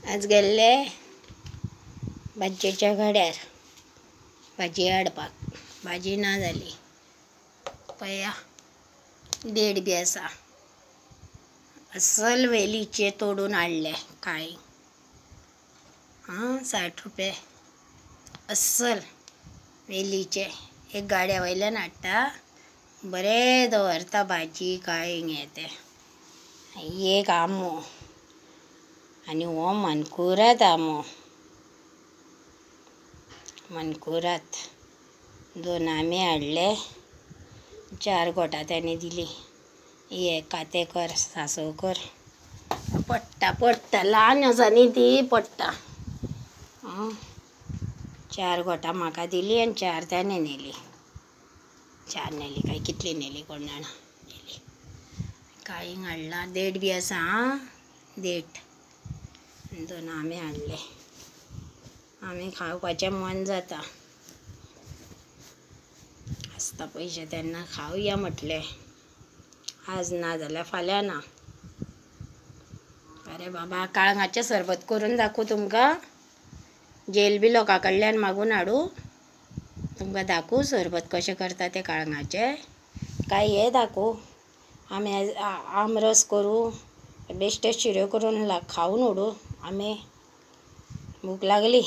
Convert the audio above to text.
आज गेल्ले भाजयेच्या गाड्यार भाजी हाडपाक। भाजी ना जाली पया देड बी आसा। अस्सल वेलीचे तोडून हाडले काळी 60 रुपये अस्सल वेलीचे। एक गाड्या वयल्यान हाडटा बरे दवरता भाजी काळींग हें तें। एक आमो आनी हो मनकुराद आमो, मनकुराद 2 आमे हाडले। 4 गोटा त्याने दिली। हे काते कर सासव कर पडटा ल्हान आसा न्ही ती पडटा। 4 गोटा म्हाका दिली आनी 4 त्याने नेली। 4 नेली काय कितली नेली कोण जाणा नेली। काळींग हाडला देठ बी आसा देठ 2 आमे हाडले। आमे खावपाचें मन जाता आसता पयशे तेन्ना खावया म्हटलें। आज ना जाल्यार फाल्यां ना। अरे बाबा काळंगाचें सरबत करून दाखोव तुमकां। जेल बी लोकां कडल्यान मागून हाडूं तुमकां दाखोव सरबत कशें करता तें काळंगाचें काय हें दाखोव आमरस करूं बेश्टे शिऱ्यो करून खावन उडोवं आमे। भूक लागली।